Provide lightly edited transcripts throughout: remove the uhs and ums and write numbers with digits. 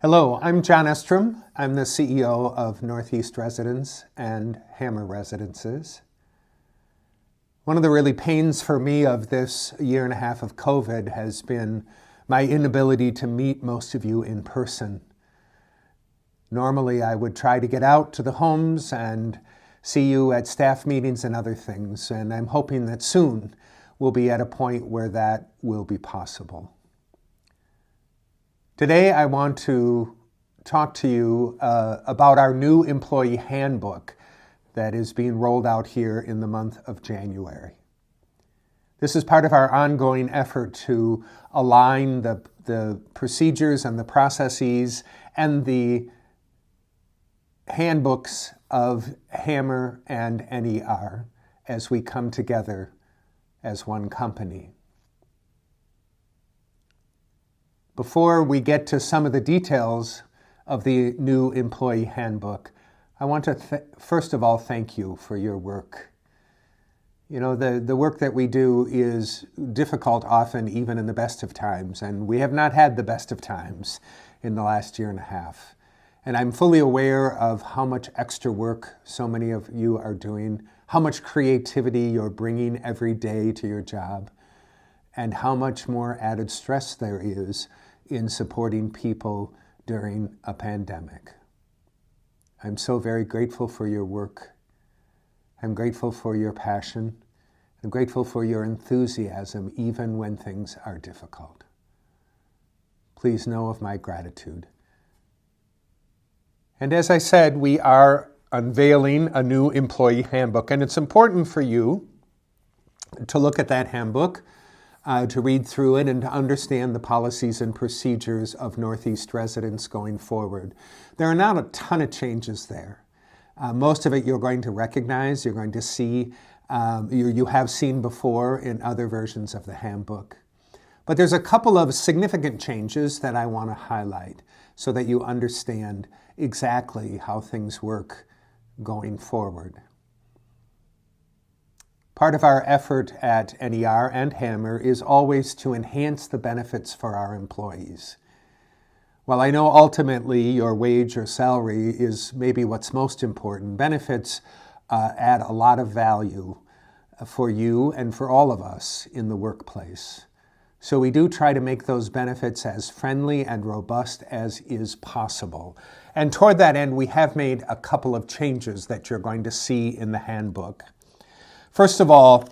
Hello, I'm John Estrem. I'm the CEO of Northeast Residence and Hammer Residences. One of the really pains for me of this year and a half of COVID has been my inability to meet most of you in person. Normally, I would try to get out to the homes and see you at staff meetings and other things, and I'm hoping that soon we'll be at a point where that will be possible. Today, I want to talk to you about our new employee handbook that is being rolled out here in the month of January. This is part of our ongoing effort to align the procedures and the processes and the handbooks of Hammer and NER as we come together as one company. Before we get to some of the details of the new employee handbook, I want to first of all thank you for your work. You know, the work that we do is difficult often, even in the best of times, and we have not had the best of times in the last year and a half. And I'm fully aware of how much extra work so many of you are doing, how much creativity you're bringing every day to your job, and how much more added stress there is in supporting people during a pandemic. I'm so very grateful for your work. I'm grateful for your passion. I'm grateful for your enthusiasm, even when things are difficult. Please know of my gratitude. And as I said, we are unveiling a new employee handbook, and it's important for you to look at that handbook, to read through it and to understand the policies and procedures of Northeast Residence going forward. There are not a ton of changes there. Most of it you're going to recognize, you're going to see, you have seen before in other versions of the handbook. But there's a couple of significant changes that I want to highlight so that you understand exactly how things work going forward. Part of our effort at NER and Hammer is always to enhance the benefits for our employees. While I know ultimately your wage or salary is maybe what's most important, benefits add a lot of value for you and for all of us in the workplace. So we do try to make those benefits as friendly and robust as is possible. And toward that end, we have made a couple of changes that you're going to see in the handbook. First of all,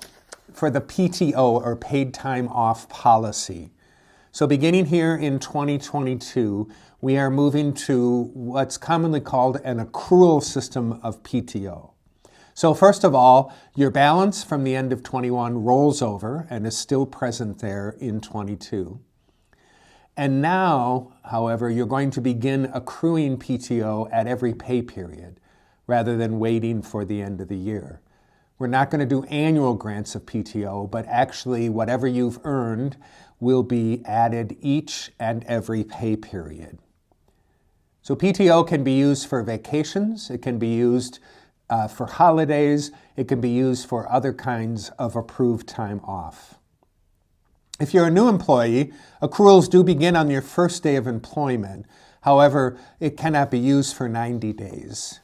for the PTO, or paid time off policy. So beginning here in 2022, we are moving to what's commonly called an accrual system of PTO. So first of all, your balance from the end of 21 rolls over and is still present there in 22. And now, however, you're going to begin accruing PTO at every pay period rather than waiting for the end of the year. We're not going to do annual grants of PTO, but actually whatever you've earned will be added each and every pay period. So PTO can be used for vacations, it can be used for holidays, it can be used for other kinds of approved time off. If you're a new employee, accruals do begin on your first day of employment. However, it cannot be used for 90 days.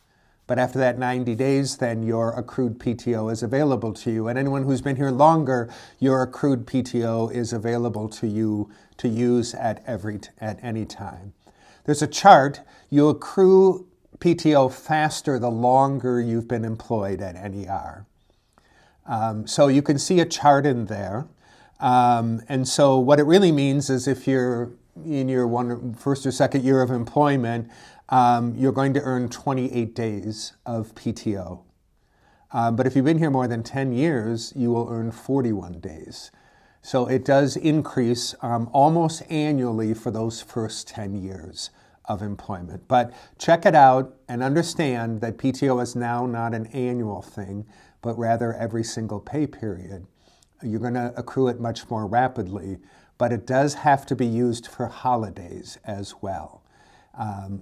But after that 90 days, then your accrued PTO is available to you. And anyone who's been here longer, your accrued PTO is available to you to use at any time. There's a chart. You accrue PTO faster the longer you've been employed at NER. So you can see a chart in there. And so what it really means is if you're in your first or second year of employment, you're going to earn 28 days of PTO. But if you've been here more than 10 years, you will earn 41 days. So it does increase almost annually for those first 10 years of employment. But check it out and understand that PTO is now not an annual thing, but rather every single pay period. You're going to accrue it much more rapidly, but it does have to be used for holidays as well.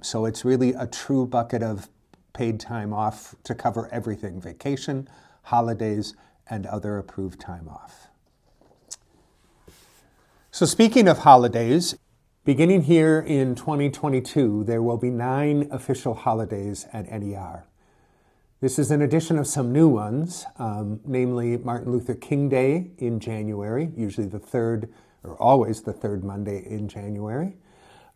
So it's really a true bucket of paid time off to cover everything: vacation, holidays, and other approved time off. So speaking of holidays, Beginning here in 2022, there will be 9 official holidays at NER. This is an addition of some new ones, namely Martin Luther King Day in January, usually the third, or always the third Monday in January.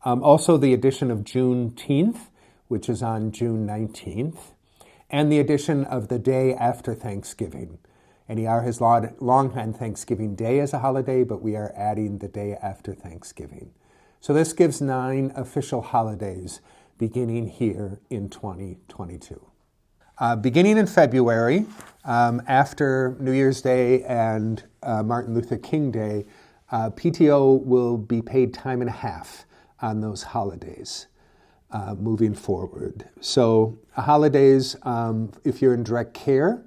Also the addition of Juneteenth, which is on June 19th, and the addition of the day after Thanksgiving. NER has long had Thanksgiving Day as a holiday, but we are adding the day after Thanksgiving. So this gives 9 official holidays beginning here in 2022. Beginning in February, after New Year's Day and Martin Luther King Day, PTO will be paid time and a half on those holidays moving forward. So holidays, if you're in direct care,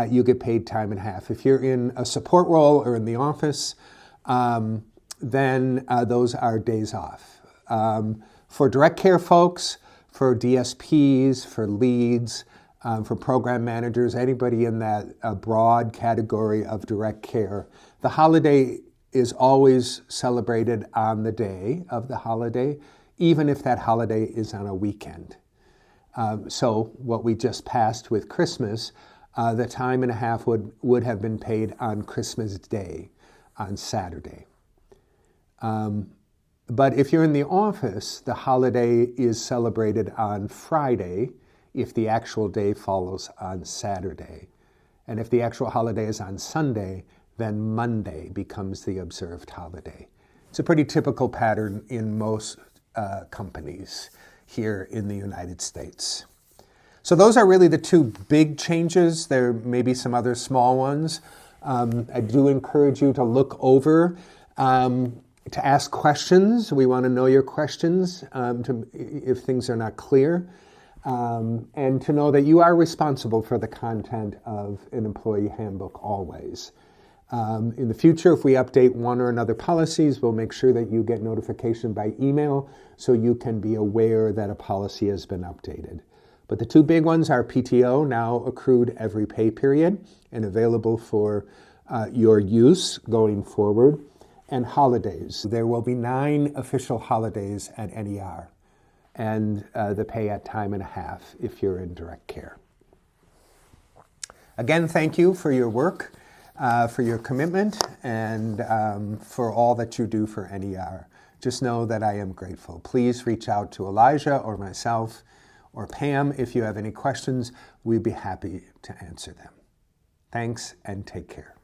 you get paid time and a half. If you're in a support role or in the office, then those are days off. For direct care folks, for DSPs, for leads, for program managers, anybody in that broad category of direct care, the holiday is always celebrated on the day of the holiday, even if that holiday is on a weekend. So what we just passed with Christmas, the time and a half would have been paid on Christmas Day, on Saturday. But if you're in the office, the holiday is celebrated on Friday if the actual day follows on Saturday. And if the actual holiday is on Sunday, then Monday becomes the observed holiday. It's a pretty typical pattern in most companies here in the United States. So those are really the 2 big changes. There may be some other small ones. I do encourage you to look over, to ask questions. We want to know your questions if things are not clear, and to know that you are responsible for the content of an employee handbook always. In the future, if we update one or another policies, we'll make sure that you get notification by email so you can be aware that a policy has been updated. But the 2 big ones are PTO, now accrued every pay period and available for your use going forward, and holidays. There will be 9 official holidays at NER, and the pay at time and a half if you're in direct care. Again, thank you for your work, for your commitment, and for all that you do for NER. Just know that I am grateful. Please reach out to Elijah or myself or Pam if you have any questions. We'd be happy to answer them. Thanks and take care.